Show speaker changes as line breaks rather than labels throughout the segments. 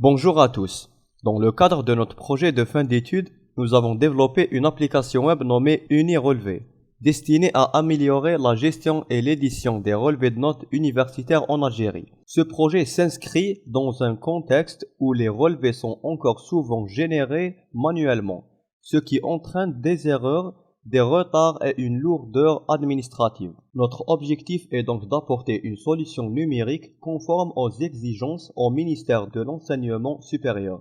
Bonjour à tous. Dans le cadre de notre projet de fin d'études, nous avons développé une application web nommée UniRelevé, destinée à améliorer la gestion et l'édition des relevés de notes universitaires en Algérie. Ce projet s'inscrit dans un contexte où les relevés sont encore souvent générés manuellement, ce qui entraîne des erreurs, des retards et une lourdeur administrative. Notre objectif est donc d'apporter une solution numérique conforme aux exigences au ministère de l'Enseignement supérieur.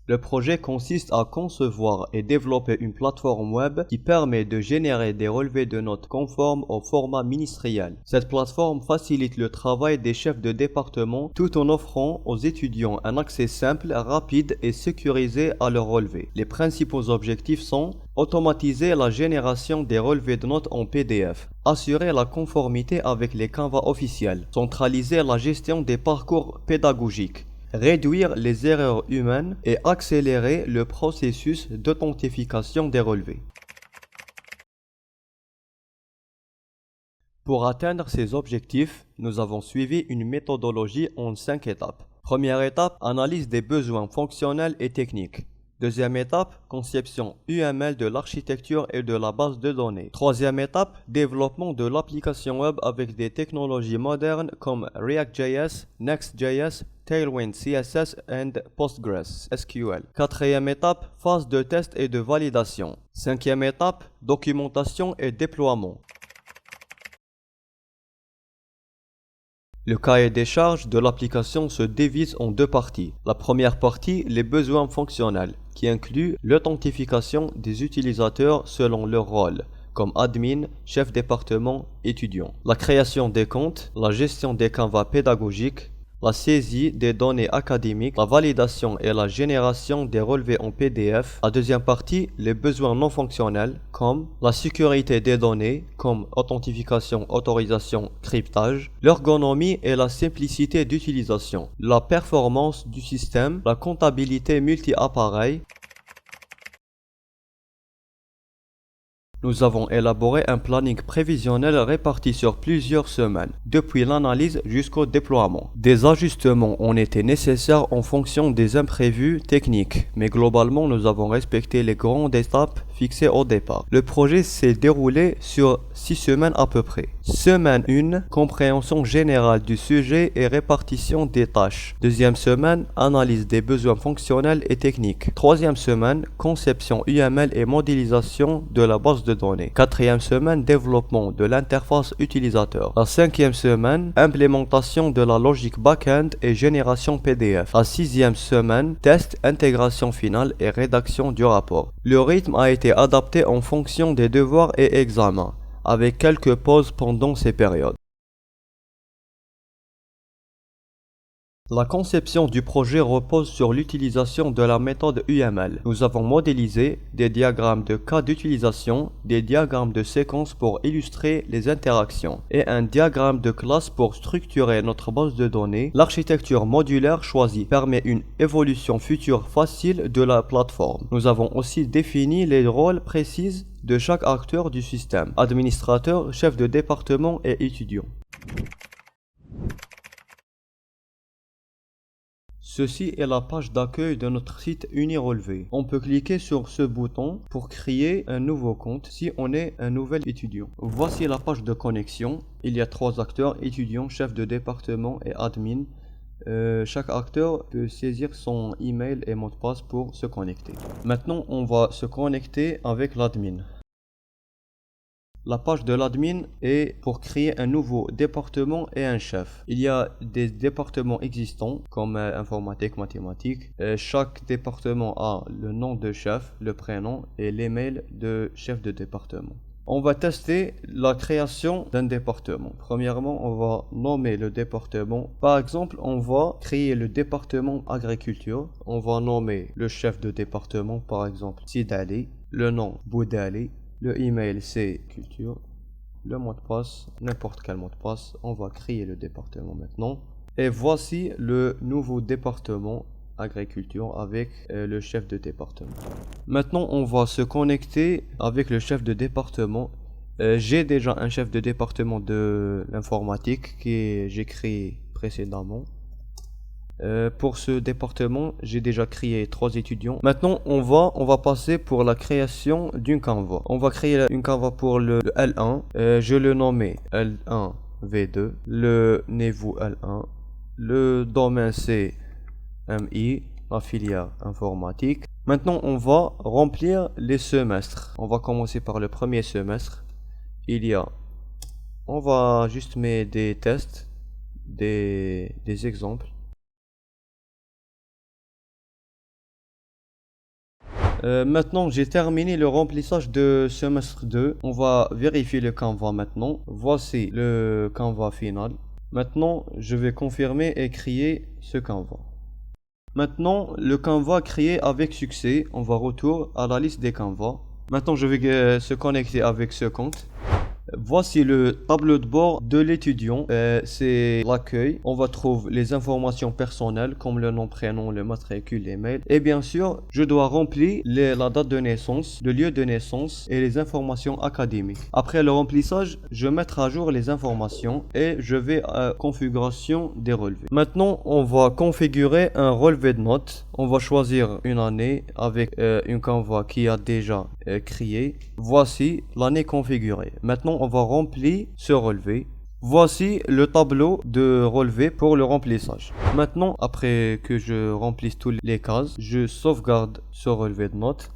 Le projet consiste à concevoir et développer une plateforme web qui permet de générer des relevés de notes conformes au format ministériel. Cette plateforme facilite le travail des chefs de département tout en offrant aux étudiants un accès simple, rapide et sécurisé à leurs relevés. Les principaux objectifs sont automatiser la génération des relevés de notes en PDF, assurer la conformité avec les canevas officiels, centraliser la gestion des parcours pédagogiques, réduire les erreurs humaines et accélérer le processus d'authentification des relevés. Pour atteindre ces objectifs, nous avons suivi une méthodologie en 5 étapes. Première étape, analyse des besoins fonctionnels et techniques. Deuxième étape, conception UML de l'architecture et de la base de données. Troisième étape, développement de l'application web avec des technologies modernes comme React.js, Next.js, Tailwind CSS et Postgres SQL. Quatrième étape, phase de test et de validation. Cinquième étape, documentation et déploiement. Le cahier des charges de l'application se divise en deux parties. La première partie, les besoins fonctionnels, qui inclut l'authentification des utilisateurs selon leur rôle, comme admin, chef département, étudiant. La création des comptes, la gestion des canevas pédagogiques, la saisie des données académiques, la validation et la génération des relevés en PDF. La deuxième partie, les besoins non fonctionnels, comme la sécurité des données, comme authentification, autorisation, cryptage, l'ergonomie et la simplicité d'utilisation, la performance du système, la comptabilité multi-appareil. Nous avons élaboré un planning prévisionnel réparti sur plusieurs semaines, depuis l'analyse jusqu'au déploiement. Des ajustements ont été nécessaires en fonction des imprévus techniques, mais globalement nous avons respecté les grandes étapes fixées au départ. Le projet s'est déroulé sur 6 semaines à peu près. Semaine 1, compréhension générale du sujet et répartition des tâches. Deuxième semaine, analyse des besoins fonctionnels et techniques. Troisième semaine, conception UML et modélisation de la base de données. Quatrième semaine, développement de l'interface utilisateur. La cinquième semaine, implémentation de la logique back-end et génération PDF. La sixième semaine, test, intégration finale et rédaction du rapport. Le rythme a été adapté en fonction des devoirs et examens, avec quelques pauses pendant ces périodes. La conception du projet repose sur l'utilisation de la méthode UML. Nous avons modélisé des diagrammes de cas d'utilisation, des diagrammes de séquences pour illustrer les interactions et un diagramme de classe pour structurer notre base de données. L'architecture modulaire choisie permet une évolution future facile de la plateforme. Nous avons aussi défini les rôles précis de chaque acteur du système, administrateur, chef de département et étudiant. Ceci est la page d'accueil de notre site UniRelevé. On peut cliquer sur ce bouton pour créer un nouveau compte si on est un nouvel étudiant. Voici la page de connexion. Il y a 3 acteurs, étudiant, chef de département et admin. Chaque acteur peut saisir son email et mot de passe pour se connecter. Maintenant, on va se connecter avec l'admin. La page de l'admin est pour créer un nouveau département et un chef. Il y a des départements existants comme informatique, mathématiques. Chaque département a le nom de chef, le prénom et l'email de chef de département. On va tester la création d'un département. Premièrement, on va nommer le département. Par exemple, on va créer le département agriculture. On va nommer le chef de département, par exemple, Sidali, le nom Boudali. Le email c'est culture, le mot de passe, n'importe quel mot de passe. On va créer le département maintenant. Et voici le nouveau département agriculture avec le chef de département. Maintenant on va se connecter avec le chef de département. J'ai déjà un chef de département de l'informatique que j'ai créé précédemment. Pour ce département, j'ai déjà créé 3 étudiants. Maintenant, on va passer pour la création d'une canvas. On va créer une canvas pour le L1. Je le nommais L1 V2. Le niveau L1. Le domaine c'est MI, la filière informatique. Maintenant, on va remplir les semestres. On va commencer par le premier semestre. On va juste mettre des tests, des exemples. Maintenant, j'ai terminé le remplissage de semestre 2. On va vérifier le Canva maintenant. Voici le Canva final. Maintenant, je vais confirmer et créer ce Canva. Maintenant, le Canva créé avec succès. On va retourner à la liste des Canva. Maintenant, je vais se connecter avec ce compte. Voici le tableau de bord de l'étudiant, c'est l'accueil. On va trouver les informations personnelles comme le nom, prénom, le matricule, les mails. Et bien sûr, je dois remplir la date de naissance, le lieu de naissance et les informations académiques. Après le remplissage, je vais mettre à jour les informations et je vais à configuration des relevés. Maintenant, on va configurer un relevé de notes. On va choisir une année avec une Canva qui a déjà créé. Voici l'année configurée. Maintenant, on va remplir ce relevé. Voici le tableau de relevé pour le remplissage. Maintenant, après que je remplisse toutes les cases, je sauvegarde ce relevé de notes.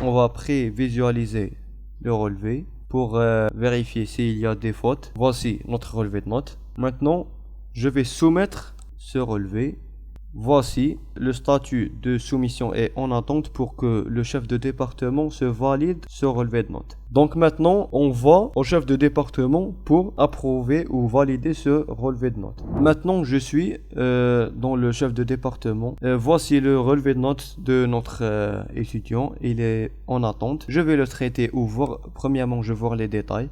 On va après visualiser le relevé pour vérifier s'il y a des fautes. Voici notre relevé de notes. Maintenant, je vais soumettre ce relevé. Voici le statut de soumission est en attente pour que le chef de département se valide ce relevé de notes. Donc maintenant, on va au chef de département pour approuver ou valider ce relevé de notes. Maintenant, je suis dans le chef de département. Voici le relevé de notes de notre étudiant. Il est en attente. Je vais le traiter ou voir. Premièrement, je vais voir les détails.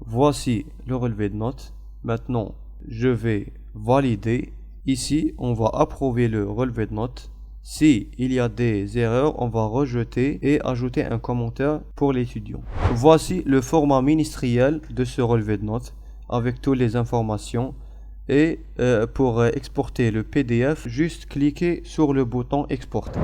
Voici le relevé de notes. Maintenant, je vais valider. Ici, on va approuver le relevé de notes. Si il y a des erreurs, on va rejeter et ajouter un commentaire pour l'étudiant. Voici le format ministériel de ce relevé de notes avec toutes les informations. Et pour exporter le PDF, juste cliquer sur le bouton exporter.